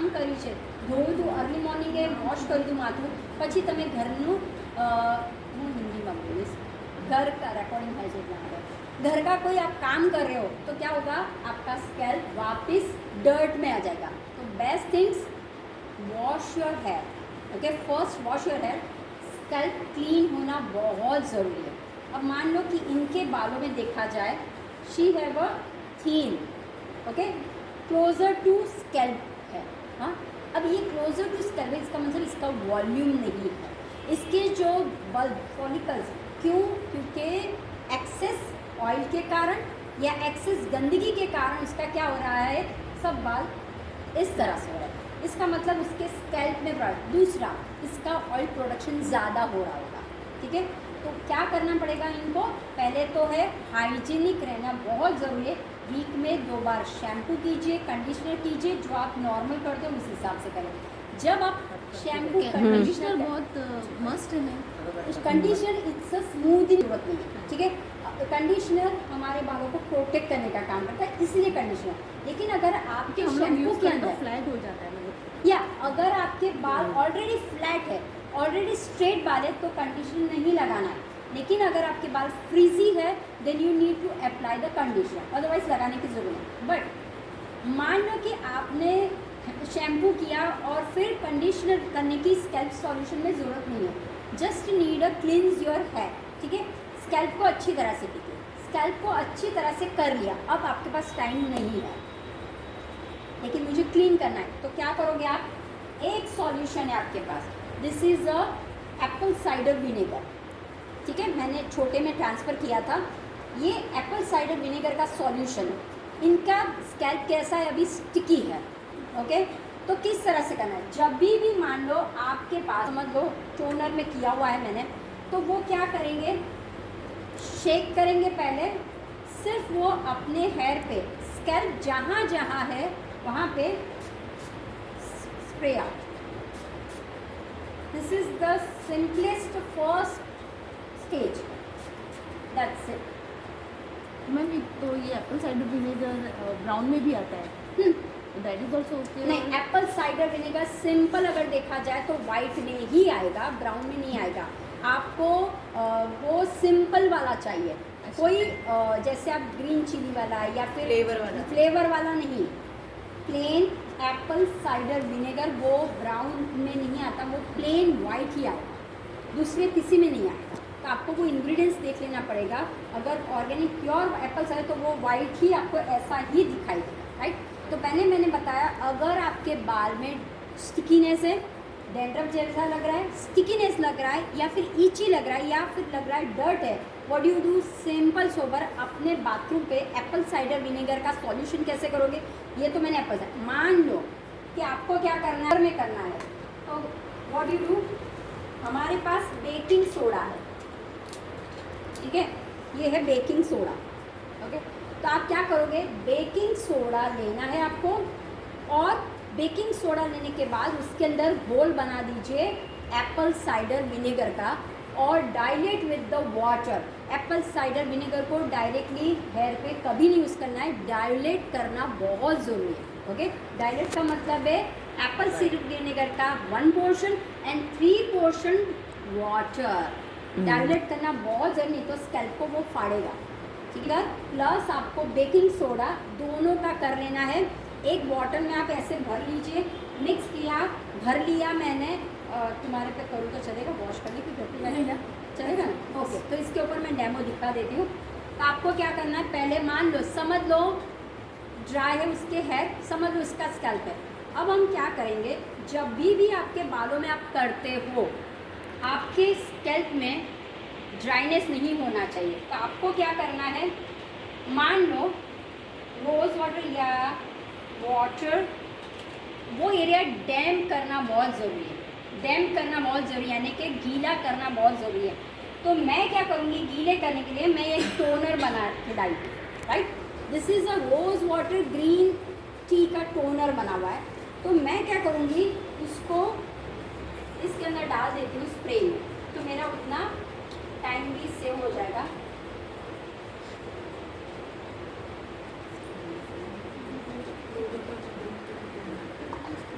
કામ કર્યું છે, ધોયું હતું અર્લી મોર્નિંગે, વોશ કર્યું હતું માથું, પછી તમે ઘરનું હું हिंदी में बोलीस, घर का रिकॉर्डिंग है जो यहाँ पर घर का कोई आप काम कर रहे हो तो क्या होगा, आपका स्कैल्प वापस डर्ट में आ जाएगा। तो best things, wash your hair, okay, first wash your hair. Scalp clean होना बहुत ज़रूरी है। अब मान लो कि इनके बालों में देखा जाए, she have a thin, okay, closer to scalp है। हाँ, अब ये क्लोजर टू स्कैल्प है, इसका मतलब इसका वॉल्यूम नहीं है। इसके जो बल्ब फॉलिकल्स, क्यों? क्योंकि एक्सेस ऑयल के कारण या एक्सेस गंदगी के कारण इसका क्या हो रहा है, सब बाल इस तरह से हो रहा है। इसका मतलब उसके स्कैल्प में प्रोडक्ट। दूसरा, इसका ऑयल प्रोडक्शन ज़्यादा हो रहा होगा, ठीक है। तो क्या करना पड़ेगा इनको, पहले तो है हाइजीनिक रहना बहुत ज़रूरी है। वीक में 2 बार शैम्पू कीजिए, कंडीशनर कीजिए, जो आप नॉर्मल करते हो उस हिसाब से करें। जब आप शैम्पू कंडीशनर बहुत मस्ट है। कंडीशनर इट्स अ स्मूथिंग जरूरत नहीं है, ठीक है। कंडीशनर हमारे बालों को प्रोटेक्ट करने का काम करता है, इसलिए कंडीशनर। लेकिन अगर आपके शैम्पू के अंदर फ्लैट हो जाता है, या अगर आपके बाल ऑलरेडी फ्लैट है, ऑलरेडी स्ट्रेट बाल है, तो कंडीशनर नहीं लगाना है। लेकिन अगर आपके बाल फ्रीजी है, then you need to apply the conditioner, otherwise लगाने की ज़रूरत है। बट मान लो कि आपने शैम्पू किया और फिर कंडीशनर करने की स्कैल्प सॉल्यूशन में ज़रूरत नहीं है। Just need a cleanse your hair, ठीक है। स्कैल्प को अच्छी तरह से कीजिए, स्कैल्प को अच्छी तरह से कर लिया, अब आपके पास टाइम नहीं है लेकिन मुझे क्लीन करना है, तो क्या करोगे आप, एक सॉल्यूशन है आपके पास, this is a apple cider vinegar, ठीक है। मैंने छोटे में ट्रांसफ़र किया था, ये एप्पल साइडर विनेगर का सॉल्यूशन है। इनका स्कैल्प कैसा है, अभी स्टिकी है, ओके। तो किस तरह से करना है, जब भी मान लो आपके पास, समझ लो टोनर में किया हुआ है मैंने, तो वो क्या करेंगे, शेक करेंगे पहले, सिर्फ वो अपने हेयर पे, स्कैल्प जहाँ जहाँ है वहाँ पे spray out. This is the simplest first stage, that's it. Ma'am तो ये एप्पल साइडर विनेगर ब्राउन में भी आता है, दैट इज ऑल्सो ओके? नहीं, एप्पल साइडर विनेगर सिंपल अगर देखा जाए तो वाइट में ही आएगा, ब्राउन में नहीं आएगा। आपको वो सिंपल वाला चाहिए, कोई जैसे आप ग्रीन चिली वाला या फिर फ्लेवर वाला नहीं, प्लेन एप्पल साइडर विनेगर, वो ब्राउन में नहीं आता, वो प्लेन वाइट ही आएगा, दूसरे किसी में नहीं आएगा। तो आपको वो इंग्रेडिएंट्स देख लेना पड़ेगा। अगर ऑर्गेनिक प्योर एप्पल साइडर तो वो वाइट ही आपको ऐसा ही दिखाई देगा, राइट। तो पहले मैंने बताया, अगर आपके बाल में स्टिकीनेस है, डेंड्रफ जैसा लग रहा है, स्टिकीनेस लग रहा है, या फिर ईची लग रहा है, या फिर लग रहा है डर्ट है, what do you do, simple sober अपने बाथरूम पे एप्पल साइडर विनेगर का सॉल्यूशन कैसे करोगे, ये तो मैंने एप्पल साइडर, मान लो कि आपको क्या करना है, में करना है, तो व्हाट डू यू डू, हमारे पास बेकिंग सोडा है, ठीक है, ये है बेकिंग सोडा, ओके। तो आप क्या करोगे, बेकिंग सोडा लेना है आपको, और बेकिंग सोडा लेने के बाद उसके अंदर घोल बना दीजिए एप्पल साइडर विनेगर का, और dilate with the water. Apple cider vinegar को डायरेक्टली हेयर पे कभी नहीं यूज़ करना है, डाइलेट करना बहुत ज़रूरी है, ओके। डाइलेट का मतलब है एप्पल साइडर विनेगर का 1 portion and 3 portion water. Dilate करना बहुत ज़रूरी, नहीं तो स्कैल्प को वो फाड़ेगा, ठीक है। प्लस आपको बेकिंग सोडा दोनों का कर लेना है। एक बॉटल में आप ऐसे भर लीजिए, मिक्स किया, भर लिया मैंने, तुम्हारे पे करूँ तो चलेगा, वॉश करने की जरूरत रहेगा, चलेगा ना, ओके। तो इसके ऊपर मैं डेमो दिखा देती हूँ। तो आपको क्या करना है, पहले मान लो, समझ लो ड्राई है उसके हेयर, समझ लो इसका स्कैल्प है। अब हम क्या करेंगे, जब भी आपके बालों में आप करते हो, आपके स्कैल्प में ड्राइनेस नहीं होना चाहिए। तो आपको क्या करना है, मान लो रोज़ वाटर या वाटर, वो एरिया डैम्प करना बहुत ज़रूरी है, डैम्प करना बहुत ज़रूरी है, यानी कि गीला करना बहुत ज़रूरी है। तो मैं क्या करूँगी, गीले करने के लिए मैं एक टोनर बना के डाली, right. This is a rose water green tea का टोनर बना हुआ है। तो मैं क्या करूँगी, उसको इसके अंदर डाल देती हूँ स्प्रे में, तो मेरा उतना टाइम भी सेव हो जाएगा।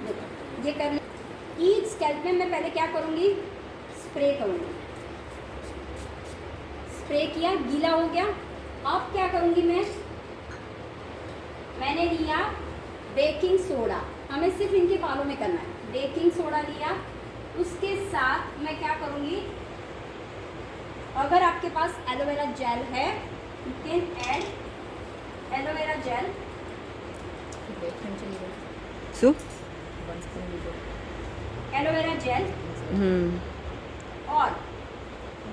देखो ये करना। ईच स्कैल्प में मैं पहले क्या करूँगी, स्प्रे करूँगी। स्प्रे किया, गीला हो गया। अब क्या करूँगी मैंने लिया बेकिंग सोडा, हमें सिर्फ इनके बालों में करना है। बेकिंग सोडा लिया, उसके साथ मैं क्या करूँगी, अगर आपके पास एलोवेरा जेल है you can add aloe vera gel. શું एलोवेरा जेल और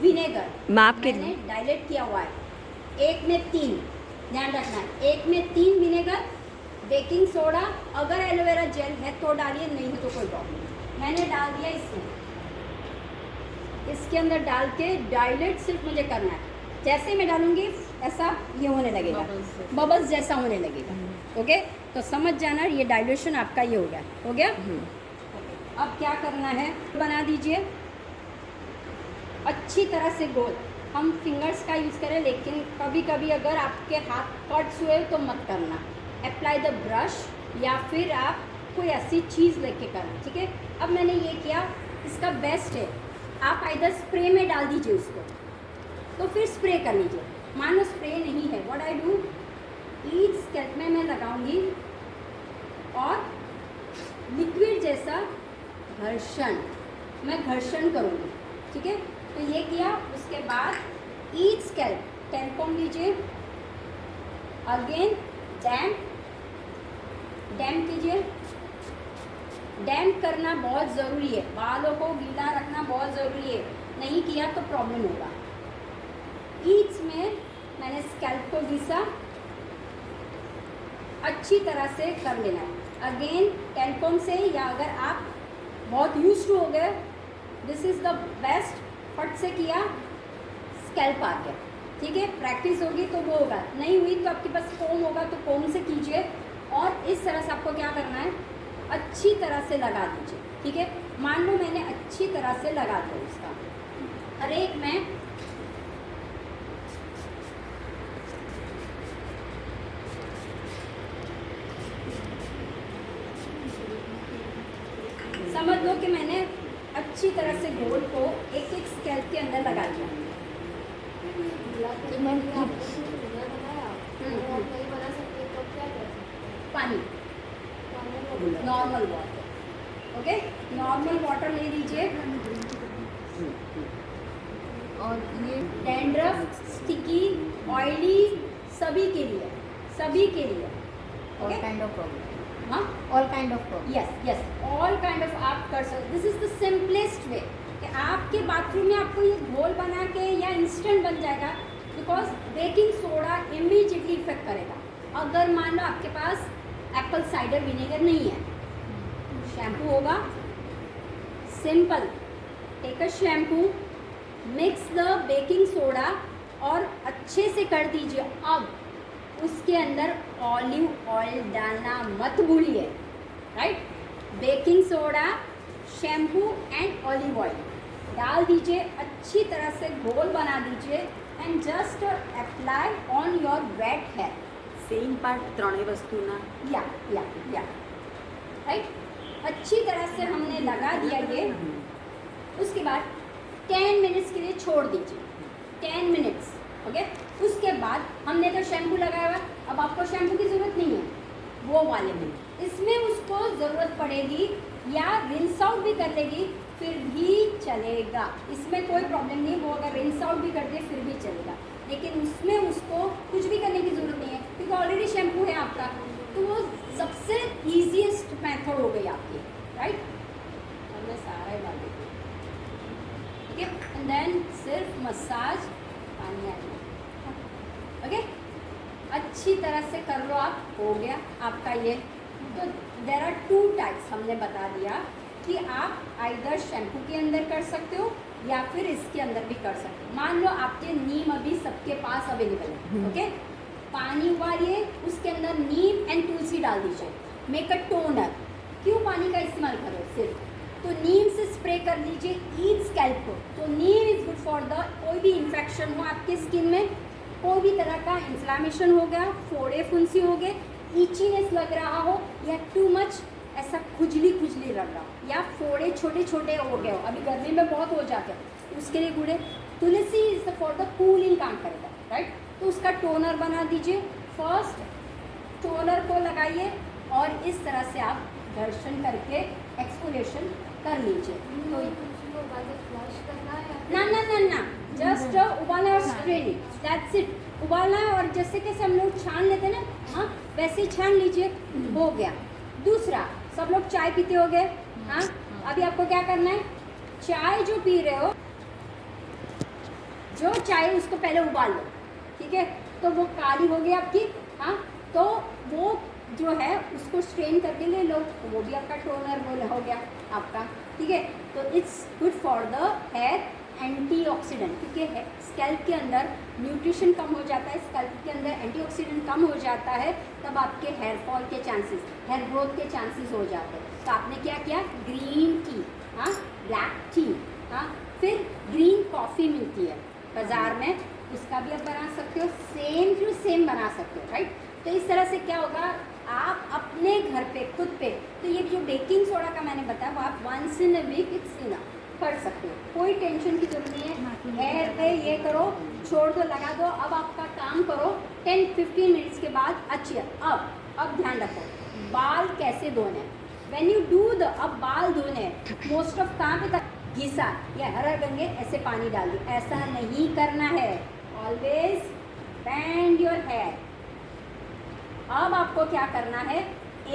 विनेगर माप मैंने डायलेट किया हुआ है, 1 में 3, ध्यान रखना है, 1 में 3 विनेगर, बेकिंग सोडा। अगर एलोवेरा जेल है तो डालिए, नहीं है तो कोई प्रॉब्लम नहीं। मैंने डाल दिया इसमें, इसके अंदर डाल के डायलेट सिर्फ मुझे करना है। जैसे मैं डालूंगी ऐसा ये होने लगेगा, बबल्स जैसा होने लगेगा। ओके, तो समझ जाना ये डाइल्यूशन आपका ये हो गया, हो गया। अब क्या करना है, बना दीजिए अच्छी तरह से गोल। हम फिंगर्स का यूज़ करें, लेकिन कभी कभी अगर आपके हाथ कट्स हुए तो मत करना। अप्लाई द ब्रश या फिर आप कोई ऐसी चीज़ लेके करना, ठीक है। अब मैंने ये किया, इसका बेस्ट है आप आइदर स्प्रे में डाल दीजिए उसको, तो फिर स्प्रे कर लीजिए। मान लो स्प्रे नहीं है, what I do, each scalp में मैं लगाऊंगी और लिक्विड जैसा घर्षण, मैं घर्षण करूँगी, ठीक है। तो ये किया, उसके बाद ईच स्कैल्प टेम्पॉन लीजिए, अगेन डैम्प कीजिए। डैम्प करना बहुत ज़रूरी है, बालों को गीला रखना बहुत ज़रूरी है, नहीं किया तो प्रॉब्लम होगा। ईच में मैंने स्कैल्प को घिसा, अच्छी तरह से कर लेना है। अगेन टेम्पॉन से, या अगर आप बहुत यूज्ड हो गए, दिस इज़ द बेस्ट। फट से किया, स्कैल्प आ गया, ठीक है। प्रैक्टिस होगी तो वो होगा, नहीं हुई तो आपके पास कोम होगा तो कोम से कीजिए। और इस तरह से आपको क्या करना है, अच्छी तरह से लगा दीजिए, ठीक है। मान लो मैंने अच्छी तरह से लगा दिया उसका, हर एक में समझ लो कि मैंने अच्छी तरह से गोल को एक एक स्कैल्प के अंदर लगा दिया। पानी, normal water, okay, normal water ले लीजिए। और ये डैंड्रफ, स्टिकी, ऑयली, सभी के लिए, सभी के लिए, all okay. Kind of problem, हाँ, all kind of problem. Yes yes, all kind of आप कर सकते। This is the simplest way कि आपके बाथरूम में आपको ये घोल बना के या इंस्टेंट बन जाएगा, because baking soda immediately effect करेगा। अगर मान लो आपके पास एप्पल साइडर विनेगर नहीं है, शैम्पू होगा, simple, take a shampoo, mix the baking soda और अच्छे से कर दीजिए। अब उसके अंदर ऑलिव ऑयल डालना मत भूलिए, right. Baking soda, shampoo and olive oil डाल दीजिए, अच्छी तरह से घोल बना दीजिए and just apply on your wet hair. Same part ત્રણેય વસ્તુના या राइट, अच्छी तरह से हमने लगा दिया ये। उसके बाद 10 मिनट्स के लिए छोड़ दीजिए, 10 मिनट्स, ओके। उसके बाद हमने तो शैम्पू लगाया हुआ, अब आपको शैम्पू की ज़रूरत नहीं है वो वाले में, इसमें उसको ज़रूरत पड़ेगी या रिंस आउट भी कर लेगी फिर भी चलेगा, इसमें कोई प्रॉब्लम नहीं। वो अगर रिंस आउट भी कर दे फिर भी चलेगा, लेकिन उसमें उसको कुछ भी करने की ज़रूरत नहीं है क्योंकि ऑलरेडी शैम्पू है आपका। तो वो सबसे ईजीएस्ट मेथड हो गई आपकी, राइट। और मैं सारा ही डाल देती हूँ, ठीक है। एंड देन सिर्फ मसाज, पानी आना, ओके। अच्छी तरह से कर लो आप, हो गया आपका ये। तो देर आर 2 टाइप्स हमने बता दिया कि आप आइदर शैम्पू के अंदर कर सकते हो या फिर इसके अंदर भी कर सकते हो। मान लो आपके नीम अभी सबके पास अवेलेबल है, ओके। पानी उबालिए, उसके अंदर नीम एंड तुलसी डाल दीजिए, मेक अ टोनर। क्यों पानी का इस्तेमाल करो सिर्फ, तो नीम से स्प्रे कर लीजिए ईच स्कैल्प को। तो नीम इज़ गुड फॉर द, कोई भी इन्फेक्शन हो आपके स्किन में, कोई भी तरह का इन्फ्लामेशन हो गया, फोड़े फुंसी हो गए, ईचीनेस लग रहा हो या टू मच ऐसा खुजली खुजली लग रहा हो या फोड़े छोटे छोटे हो गए हो, अभी गर्मी में बहुत हो जाते हैं, उसके लिए गुड़े तुलसी इज फॉर द कूलिंग काम करेगा, राइट। तो उसका टोनर बना दीजिए, फर्स्ट टोनर को लगाइए और इस तरह से आप घर्षण करके एक्सफोलिएशन कर लीजिए। तो ना ना ना ना, जस्ट उबालना और स्ट्रेनिंग, दैट्स इट। उबालना है और जैसे कैसे हम लोग छान लेते हैं ना, हाँ वैसे ही छान लीजिए, हो गया। दूसरा, सब लोग चाय पीते हो गए, हाँ अभी आपको क्या करना है, चाय जो पी रहे हो, जो चाय उसको पहले उबाल लो, ठीक है। तो वो काली हो गई आपकी, हाँ तो वो जो है उसको स्ट्रेन करके ले लो, तो वो भी आपका टोनर वो हो गया आपका, ठीक है। तो it's good for the hair, antioxidant, क्योंकि स्कैल्प के अंदर न्यूट्रिशन कम हो जाता है, स्कैल्प के अंदर एंटीऑक्सीडेंट कम हो जाता है, तब आपके हेयर फॉल के चांसेस, हेयर ग्रोथ के चांसेस हो जाते हैं। तो आपने क्या किया, ग्रीन टी, हाँ ब्लैक टी, हाँ फिर ग्रीन कॉफ़ी मिलती है बाज़ार में, उसका भी आप बना सकते हो, सेम टू सेम बना सकते हो, राइट। तो इस तरह से क्या होगा, आप अपने घर पे खुद पे, तो ये जो बेकिंग सोडा का मैंने बताया वो आप once in a week it's enough कर सकते हो, कोई टेंशन की जरूरत नहीं है। हेयर पे ये करो, छोड़ दो, लगा दो, अब आपका काम करो 10-15 मिनट्स के बाद अच्छी है। अब ध्यान रखो, बाल कैसे धोने, व्हेन यू डू द, अब बाल धोने मोस्ट ऑफ कहाँ पे घिसा या हरा गंगे ऐसे पानी डाल दिया, ऐसा नहीं करना है, ऑलवेज बैंड योर हेयर। अब आपको क्या करना है,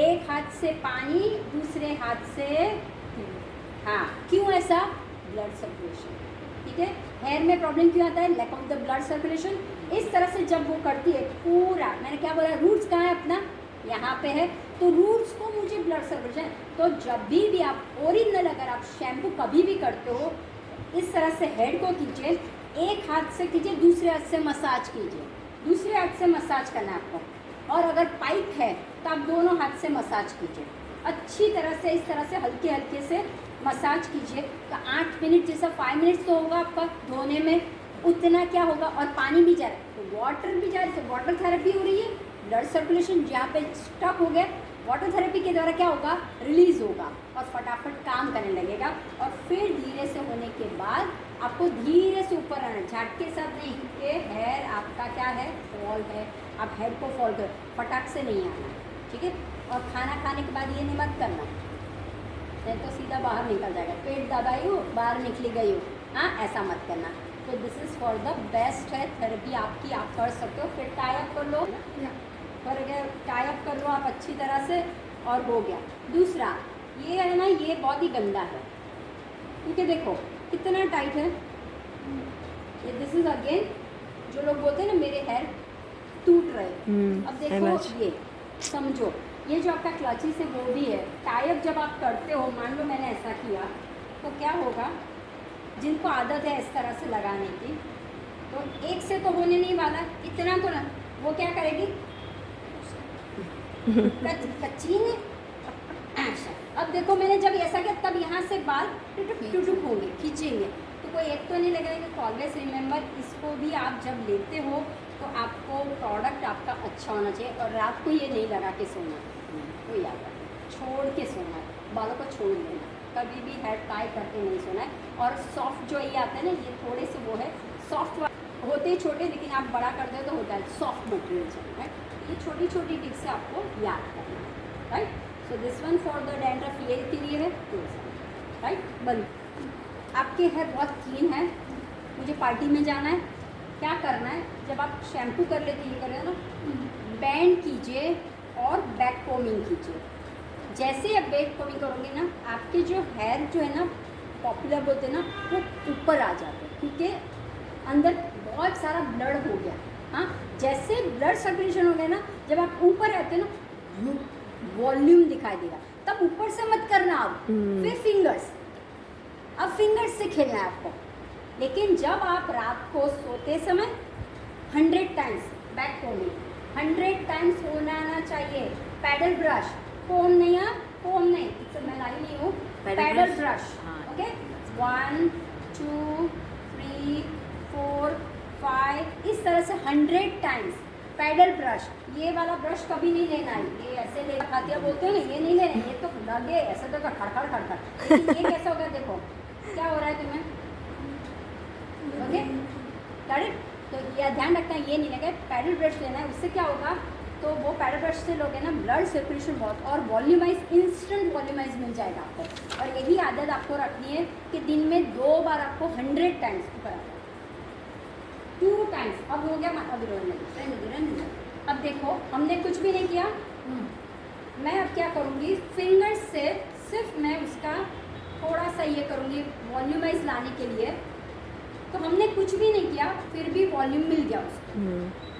एक हाथ से पानी, दूसरे हाथ से, हाँ क्यों ऐसा, ब्लड सर्कुलेशन, ठीक है। हेयर में प्रॉब्लम क्यों आता है, lack of the blood circulation. इस तरह से जब वो करती है पूरा, मैंने क्या बोला, रूट्स कहाँ है अपना, यहाँ पे है, तो रूट्स को मुझे ब्लड सर्कुलेशन, तो जब भी आप ओरिजिनल अगर आप शैम्पू कभी भी करते हो, इस तरह से हेड को कीजिए, एक हाथ से कीजिए, दूसरे हाथ से मसाज कीजिए, दूसरे हाथ से मसाज करना है आपको, और अगर पाइप है तो आप दोनों हाथ से मसाज कीजिए अच्छी तरह से, इस तरह से हल्के हल्के से मसाज कीजिए। तो 8 मिनट जैसा 5 मिनट्स तो होगा आपका धोने में, उतना क्या होगा, और पानी भी जा रहा है तो वाटर भी जा रहा है, तो वाटर थेरेपी हो रही है, ब्लड सर्कुलेशन जहाँ पे स्टक हो गया, वाटर थेरेपी के द्वारा क्या होगा, रिलीज होगा और फटाफट काम करने लगेगा। और फिर धीरे से होने के बाद आपको धीरे से ऊपर आना, झटके के साथ नहीं, क्योंकि हेयर आपका क्या है, फॉल है, आप हेड को फॉल कर, फटाक से नहीं आना, ठीक है। और खाना खाने के बाद ये नहीं मत करना, नहीं तो सीधा बाहर निकल जाएगा, पेट दबाई हो बाहर निकली गई हो, हाँ ऐसा मत करना। तो this is for the best है थेरेपी आपकी, आप कर सकते हो। फिर टाई अप कर लो, कर गया, टाई अप कर लो आप अच्छी तरह से, और हो गया। दूसरा ये है ना, ये बहुत ही गंदा है, क्योंकि देखो कितना टाइट है ये। दिस इज अगेन, जो लोग बोलते हैं ना मेरे हेयर टूट रहे, अब देखो ये समझो, ये जो आपका क्लचेस है वो भी है, टाई अप जब आप करते हो, मान लो मैंने ऐसा किया तो क्या होगा, जिनको आदत है इस तरह से लगाने की, तो एक से तो होने नहीं वाला, इतना तो ना, वो क्या करेगी, कच्ची है। अब देखो मैंने जब ऐसा किया, तब यहाँ से बाल टुटुक होंगे, खींचेंगे, तो कोई एक तो नहीं लगेगा। तो ऑलवेज रिमेंबर, इसको भी आप जब लेते हो तो आपको प्रोडक्ट आपका अच्छा होना चाहिए, और रात को ये नहीं लगा के सोना, तो याद रखना, छोड़ के सोना है, बालों को छोड़ देना, कभी भी हेयर टाई करके नहीं सोना है। और सॉफ्ट जो ये आते हैं ना, ये थोड़े से वो है सॉफ्ट होते ही छोटे, लेकिन आप बड़ा कर दो तो होता है सॉफ्ट मटेरियल चाहिए, राइट। ये छोटी छोटी टिप्स आपको याद करना है, right. So this one for the dandruff, ये के लिए है, राइट। बंद, आपके हेयर बहुत क्लीन है, मुझे पार्टी में जाना है, क्या करना है, जब आप शैम्पू कर लेते, ये करें ना, बैंड कीजिए और बैक कोमिंग कीजिए। जैसे आप बैक कोमिंग करोगे ना, आपके जो हेयर जो है ना, पॉपुलर बोलते हैं ना, वो ऊपर आ जाते हैं, क्योंकि अंदर बहुत सारा ब्लड हो गया। हाँ, जैसे ब्लड सर्कुलेशन हो गया ना, जब आप ऊपर आते हैं ना, वॉल्यूम दिखाई देगा, तब ऊपर से मत करना आप, फिर फिंगर्स, अब फिंगर्स से खेलना है आपको। लेकिन जब आप रात को सोते समय 100 टाइम्स बैक कोमिंग, 100 टाइम्स होना आना चाहिए। पैडल ब्रश, कोम नहीं है, कोम नहीं, मैं लाई नहीं हूँ, पैडल ब्रश, ओके। 1 2 3 4 5, इस तरह से 100 टाइम्स पैडल ब्रश, ये वाला ब्रश कभी नहीं लेना है, ये ऐसे ले खातिया बोलते हैं ना, ये नहीं लेना, ये तो लगे ऐसे तो खड़खड़ खड़खड़, लेकिन ये कैसा होगा देखो क्या हो रहा है तुम्हें, ओके करेक्ट। तो ये ध्यान रखना है, ये नहीं लगे, पैडल ब्रश लेना है। उससे क्या होगा, तो वो पैडल ब्रश से लोगे ना ब्लड सर्कुलेशन बहुत और वॉल्यूमाइज, इंस्टेंट वॉल्यूमाइज मिल जाएगा आपको। और यही आदत आपको रखनी है कि दिन में 2 बार आपको 100 टाइम्स ऊपर 2 टाइम्स। अब हो गया, अब रहने। अब देखो हमने कुछ भी नहीं किया, मैं अब क्या करूँगी, फिंगर्स से सिर्फ मैं उसका थोड़ा सा ये करूँगी वॉल्यूमाइज लाने के लिए। तो हमने कुछ भी नहीं किया फिर भी वॉल्यूम मिल गया उसको,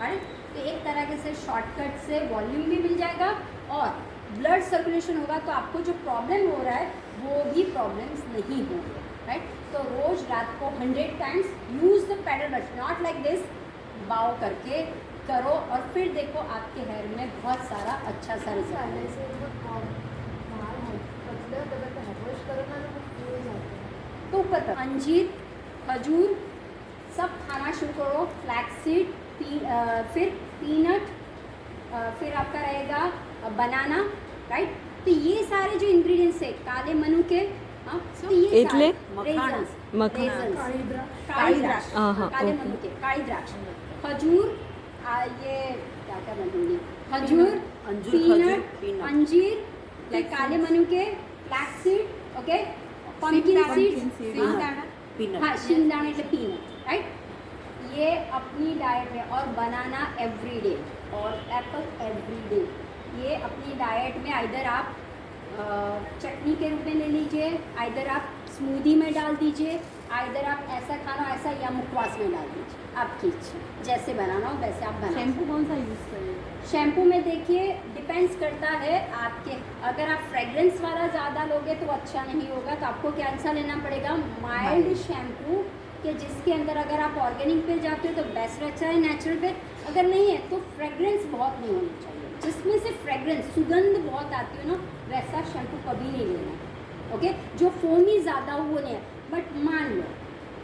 राइट। तो एक तरह से शॉर्टकट से वॉल्यूम भी मिल जाएगा और ब्लड सर्कुलेशन होगा, तो आपको जो प्रॉब्लम हो रहा है वो भी प्रॉब्लम्स नहीं होंगे, राइट। तो रोज़ रात को 100 times use the paddle brush, not like this, बाव करके करो और फिर देखो आपके हेयर में बहुत सारा अच्छा सा तो ऊपर तक अंजीर, खजूर सब खाना शुरू करो, फ्लैक्सीड, फिर पीनट, फिर आपका रहेगा बनाना, राइट। तो ये सारे जो इंग्रेडिएंट्स है काले मनु के, तो ये એટલે मखाना, काली द्राक्ष, काले मनु के काली द्राक्ष, खजूर, ये क्या क्या बनूंगी, खजूर, पीनट, अंजीर, फिर काले मनु के, फ्लैक्सीड, ओके, पंपकिन सीड्स, हाँ शिंगदाणे એટલે पीनट, राइट। ये अपनी डाइट में, और बनाना एवरी डे और एप्पल एवरी डे, ये अपनी डाइट में आइदर आप चटनी के रूप में ले लीजिए, आइदर आप स्मूदी में डाल दीजिए, आइदर आप ऐसा खाना ऐसा या मुखवास में डाल दीजिए, आपकी इच्छा, जैसे बनाना हो वैसे आप बनाना। शैम्पू कौन सा यूज़ करें? शैम्पू में देखिए डिपेंड्स करता है आपके, अगर आप फ्रेग्रेंस वाला ज़्यादा लोगे तो अच्छा नहीं होगा, तो आपको कैसा लेना पड़ेगा, माइल्ड शैम्पू कि जिसके अंदर अगर आप ऑर्गेनिक पे जाते हो तो बेस्ट अच्छा है, नेचुरल पे अगर नहीं है तो फ्रेग्रेंस बहुत नहीं होनी चाहिए, जिसमें से फ्रेग्रेंस सुगंध बहुत आती है ना, वैसा शैम्पू कभी नहीं लेना, ओके। जो फोमी ज़्यादा हो वो नहीं है, बट मान लो,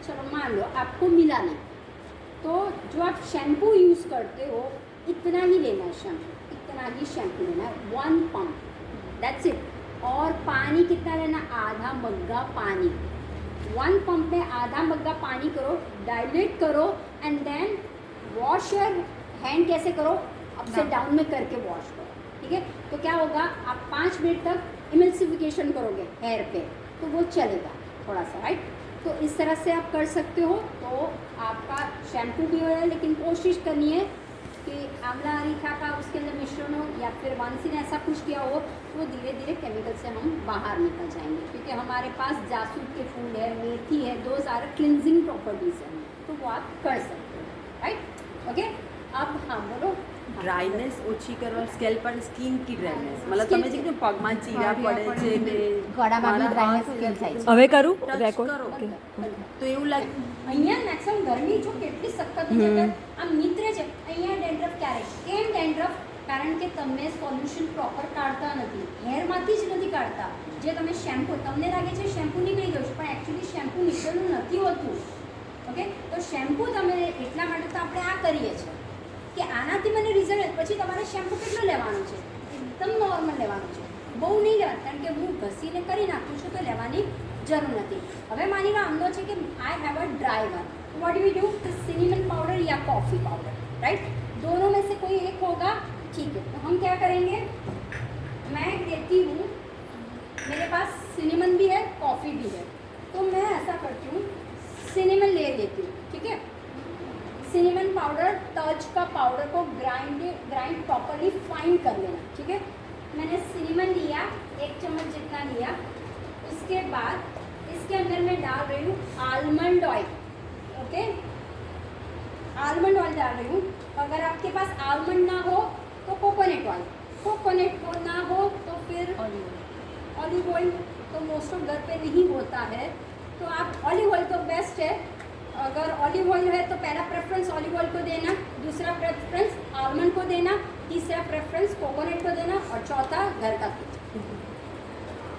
चलो मान लो आपको मिला नहीं, तो जो आप शैम्पू यूज़ करते हो इतना ही लेना है शैम्पू, इतना ही शैम्पू लेना है, 1 पंप, दैट्स इट। और पानी कितना लेना, आधा मग्गा पानी, 1 पंप में आधा मग्गा पानी करो, डाइल्यूट करो and then wash your hand. कैसे करो, अप से डाउन में करके वॉश करो, ठीक है। तो क्या होगा, आप 5 मिनट तक इमल्सिफिकेशन करोगे हेयर पे तो वो चलेगा थोड़ा सा, राइट। तो इस तरह से आप कर सकते हो, तो आपका शैम्पू भी हो रहा है, लेकिन कोशिश करनी है कि आंवला अरीठा का उसके अंदर मिश्रण हो या फिर वांसी ने ऐसा कुछ किया हो, तो धीरे धीरे केमिकल से हम बाहर निकल जाएंगे, क्योंकि हमारे पास जासूद के फूल है, मेथी है, 2 सारे क्लिनजिंग प्रॉपर्टीज़ हैं, तो वो आप कर सकते हो, राइट, ओके। अब हाँ बोलो। ડ્રાયનેસ ઓછી કરવા સ્કેલ્પ પર સ્કિન કી ડ્રાયનેસ મતલબ તમે જે કીધું પગમાં ચીરા પડે છે ને ગળામાં બી મારા dryness હાથ feel થાય છે. હવે કરું ટચ રેકોર્ડ કરો ઓકે તો એવું લાગે અહીંયા મેક્સિમમ ગરમી જો કેટલી સખત છે કે આમ નીતરે છે, અહીંયા ડેન્ડ્રફ ક્યારે, કેમ ડેન્ડ્રફ, કારણ કે તમે સોલ્યુશન પ્રોપર કાઢતા નથી, હેરમાંથી જ નથી કાઢતા, જે તમે શેમ્પૂ, તમને લાગે છે શેમ્પૂ નીકળી ગયું છે પણ એકચ્યુઅલી શેમ્પૂ નીકળવું નથી હોતું, ઓકે। તો શેમ્પૂ તમે એટલા માટે તો આપણે આ કરીએ છીએ કે આનાથી મને રિઝલ્ટ, પછી તમારે શેમ્પૂ કેટલો લેવાનો છે, એકદમ નોર્મલ લેવાનું છે, બહુ નહીં લેવાનું, કારણ કે હું ઘસીને કરી નાખું છું તો લેવાની જરૂર નથી। હવે માની લો આમનો છે કે I have a dry one, what do we do, cinnamon powder या कॉफ़ी पाउडर, राइट, दोनों में से कोई एक होगा, ठीक है। तो हम क्या करेंगे, मैं देती हूँ, मेरे पास सिनेमन भी है कॉफ़ी भी है, तो मैं ऐसा करती हूँ सिनेमन ले लेती हूँ, ठीक है। सिनेमन पाउडर, तज का पाउडर को ग्राइंड प्रॉपरली फाइन कर लेना, ठीक है। मैंने सिनेमन लिया, 1 चम्मच जितना लिया, उसके बाद इसके अंदर मैं डाल रही हूँ almond oil, okay, almond oil डाल रही हूँ। अगर आपके पास आलमंड ना हो तो कोकोनट ऑयल, कोकोनट को ना हो तो फिर ऑलिव ऑयल, तो मोस्ट ऑफ घर पे नहीं होता है, तो आप ऑलिव ऑयल तो बेस्ट है। अगर ऑलिव ऑयल है तो पहला प्रेफरेंस ऑलिव ऑयल को देना, दूसरा प्रेफरेंस आलमंड को देना, तीसरा प्रेफरेंस कोकोनट को देना और चौथा घर का तेल।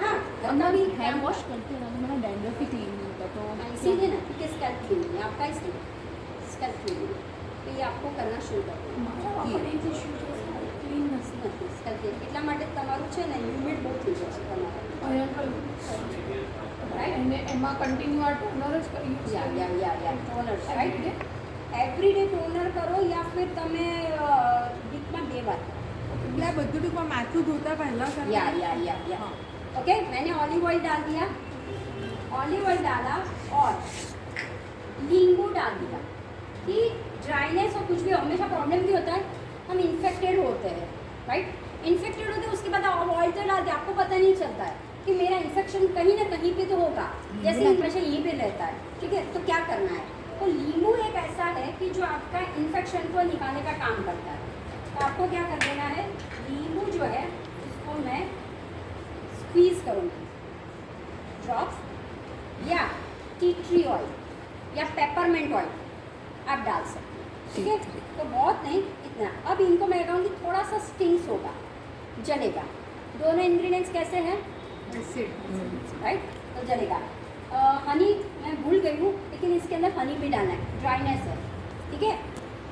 हाँ, घर का भी हेयर वॉश करते हैं ना, तो मेरा डैंड्रफ ही क्लीन नहीं होता, तो इसीलिए ना, क्योंकि स्कैल्प क्लीन है आपका, इसलिए स्कैल्प क्लीन है। तो ये आपको करना शुरू कर એટલા માટે તમારું છે ને લિમિટ બહુ થઈ જશે તમારે રાઈટ અને એમાં કન્ટિન્યુ આ ટોનર જ યા ટોનર રાઈટ એવરીડે ટોનર કરો या फिर તમે વીકમાં 2 વાર એટલે આ બધું ટૂંકમાં માથું ધોતા પહેલા या ओके मैंने ऑलिव ऑयल डाल दिया ऑलिव ऑयल डाला और नींबू डाल दिया कि ड्राइनेस और कुछ भी हमेशा प्रॉब्लम भी होता है हम इन्फेक्टेड होते हैं राइट इन्फेक्टेड होते हैं उसके बाद आप ऑयल तो डाल दिया आपको पता नहीं चलता है कि मेरा इन्फेक्शन कहीं ना कहीं पे तो होगा जैसे इन्फेक्शन यहीं पे रहता है ठीक है तो क्या करना है तो नींबू एक ऐसा है कि जो आपका इन्फेक्शन को निकालने का काम करता है तो आपको क्या कर देना है नींबू जो है इसको मैं स्क्वीज करूँगी ड्रॉप्स या टी ट्री ऑयल या पेपरमेंट ऑयल आप डाल सकते हैं ठीक है तो बहुत नहीं इतना अब इनको मैं लगाऊंगी थोड़ा सा स्टिंग्स होगा जलेगा दोनों इंग्रेडिएंट्स कैसे हैं राइट तो जलेगा हनी मैं भूल गई हूँ लेकिन इसके अंदर हनी भी डालना है ड्राइनेस है ठीक है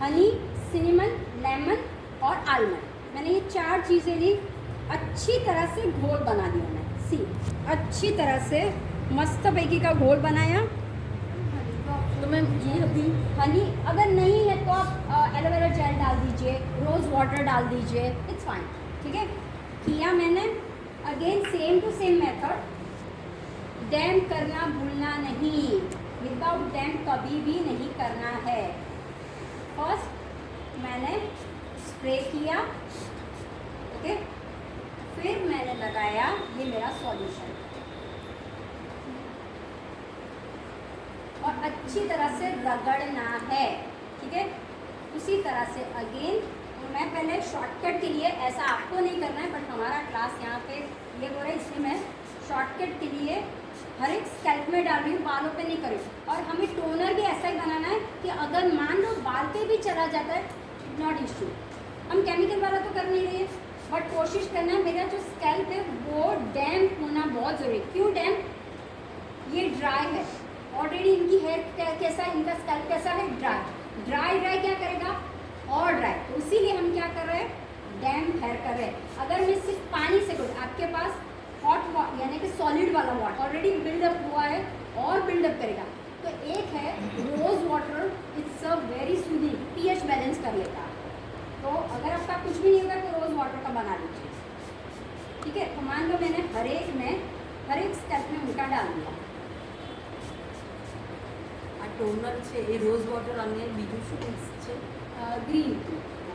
हनी सिनेमन लेमन और आलमंड मैंने ये 4 चीज़ें ली अच्छी तरह से घोल बना दिया मैं सी अच्छी तरह से मस्त पैकी का घोल बनाया तो मैम ये अभी हनी अगर नहीं है तो आप एलोवेरा जेल डाल दीजिए रोज़ वाटर डाल दीजिए इट्स फाइन ठीक है किया मैंने again same to same method damp करना भूलना नहीं विदाउट डैम्प कभी भी नहीं करना है फर्स्ट मैंने स्प्रे किया ओके फिर मैंने लगाया ये मेरा सॉल्यूशन और अच्छी तरह से रगड़ना है ठीक है उसी तरह से अगेन मैं पहले शॉर्टकट के लिए ऐसा आपको नहीं करना है बट हमारा क्लास यहाँ पे ये हो रहा है इसलिए मैं शॉर्टकट के लिए हर एक स्कैल्प में डाल रही हूँ बालों पे नहीं कर रही हूँ और हमें टोनर भी ऐसा ही बनाना है कि अगर मान लो बाल पे भी चला जाता है नॉट इशू हम केमिकल वाला तो कर नहीं रहे बट कोशिश करना है मेरा जो स्कैल्प है वो डैम्प होना बहुत ज़रूरी है क्यों डैम्प ये ड्राई है ऑलरेडी इनकी हेयर कैसा है इनका स्कैल्प कैसा है ड्राई क्या करेगा और ड्राई तो इसीलिए हम क्या कर रहे हैं डैम्प हेयर कर रहे हैं अगर मैं सिर्फ पानी से करूँ आपके पास हॉट वाटर यानी कि सॉलिड वाला वाटर ऑलरेडी बिल्डअप हुआ है और बिल्डअप करेगा तो एक है rose water it's a very soothing pH balance कर लेता है तो अगर आपका कुछ भी नहीं होगा तो रोज़ वाटर का बना लीजिए ठीक है तो मान लो मैंने हर एक स्टेप में उनका डाल दिया આ ટોનર છે એ રોઝ વોટર અને બીજું શું છે ग्रीन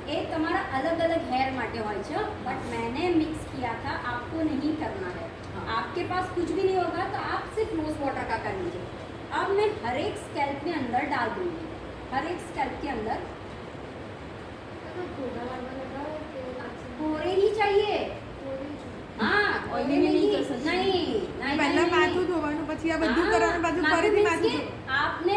ये तुम्हारा अलग अलग हेयर माटे હોય છે बट मैंने मिक्स किया था आपको नहीं करना है आपके पास कुछ भी नहीं होगा तो आप सिर्फ रोज वाटर का कर लीजिए अब मैं हर एक स्कैल्प में अंदर डाल दूंगी हर एक स्कैल्प के अंदर पूरे ही चाहिए हाँ ઓઇલી नहीं कर सकते नहीं પહેલા માથું ધોવાનું પછી આ બધું કરવાનું પાછું ફરીથી માથું आपने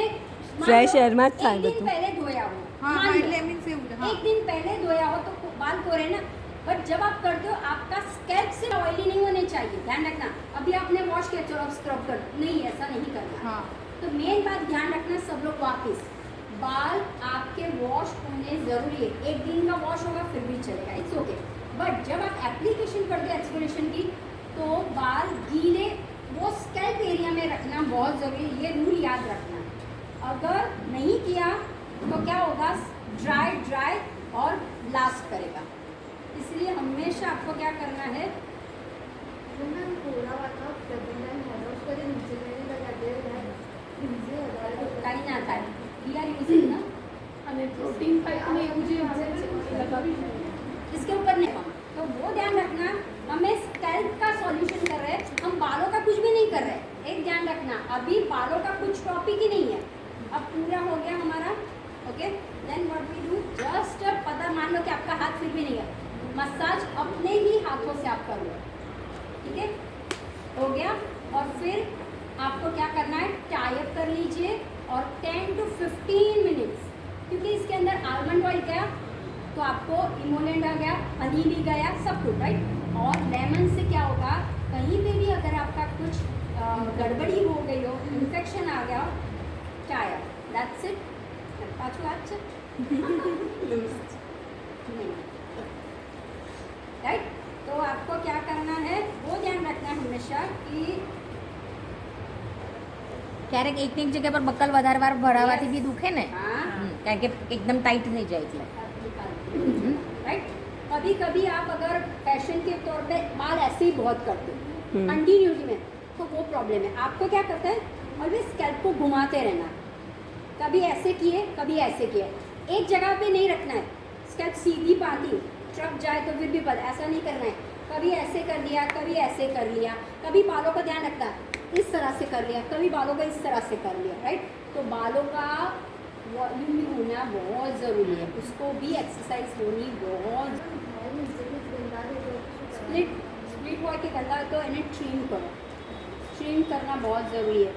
Fresh air માં જ થાય एक दिन બધું। पहले धोया हो हाँ मान हाँ लो। એટલે મીન્સ એવું हाँ एक दिन पहले धोया हो तो बाल कोरे ना बट जब आप करते हो आपका स्कैल्प से ऑयली नहीं होने चाहिए ध्यान रखना अभी आपने वॉश किया चलो अब स्क्रब कर नहीं ऐसा नहीं करना हाँ तो मेन बात ध्यान रखना सब लोग वापस बाल आपके वॉश होने ज़रूरी है एक दिन का वॉश होगा फिर भी चलेगा इट्स ओके बट जब आप एप्लीकेशन करते हो एक्सफोलिएशन की तो बाल गीले वो स्कैल्प एरिया में रखना बहुत ज़रूरी है ये रूल याद रखना अगर नहीं किया तो क्या होगा ड्राई और लास्ट करेगा इसलिए हमेशा आपको क्या करना है कहीं ना था वी आर यूजिंग ना અને પ્રોટીન પાઇપને એવું જે લગાવી इसके ऊपर नहीं हम तो वो ध्यान रखना हमें स्कैल्प का सॉल्यूशन कर रहे हैं हम बालों का कुछ भी नहीं कर रहे एक ध्यान रखना अभी बालों का कुछ टॉपिक ही नहीं है अब पूरा हो गया हमारा okay then what we do just पता मान लो कि आपका हाथ फिर भी नहीं है मसाज अपने ही हाथों से आप कर लो ठीक है हो गया और फिर आपको क्या करना है टाई अप कर लीजिए और 10 to 15 मिनट्स क्योंकि इसके अंदर आलमंड ऑयल गया तो आपको इमोलेंट आ गया हनी भी गया सब कुछ राइट और लेमन से क्या होगा कहीं पे भी अगर आपका कुछ गड़बड़ी हो गई हो इन्फेक्शन आ गया हो टाई अप दैट्स इट पाँचों हाथ राइट। तो आपको क्या करना है वो ध्यान रखना है हमेशा कि ક્યારેક એક ને એક જગ્યા પર બક્કલ વધારે વાર ભરાવાથી બી દુખે ને हाँ કારણ કે એકદમ ટાઈટ થઈ જાય એટલે राइट। कभी कभी आप अगर फैशन के तौर पे बाल ऐसे ही बहुत करते हो हम्म। कंटिन्यूटी में, तो वो प्रॉब्लम है। आपको क्या करता है ऑलवेज स्कैल्प को घुमाते रहना, कभी ऐसे किए कभी ऐसे किए, एक जगह पे नहीं रखना है। स्कैल्प सीधी पाती ट्रक जाए तो फिर भी पर ऐसा नहीं करना है, कभी ऐसे कर लिया कभी ऐसे कर लिया, कभी बालों का ध्यान रखना है इस तरह से कर लिया, कभी बालों का इस तरह से कर लिया, राइट। तो बालों का वॉल्यूम भी होना बहुत ज़रूरी है, उसको भी एक्सरसाइज होनी बहुत। स्प्लिट स्प्लिट हुआ कि गंदा तो इन्हें ट्रिम करो, ट्रिम करना बहुत ज़रूरी है।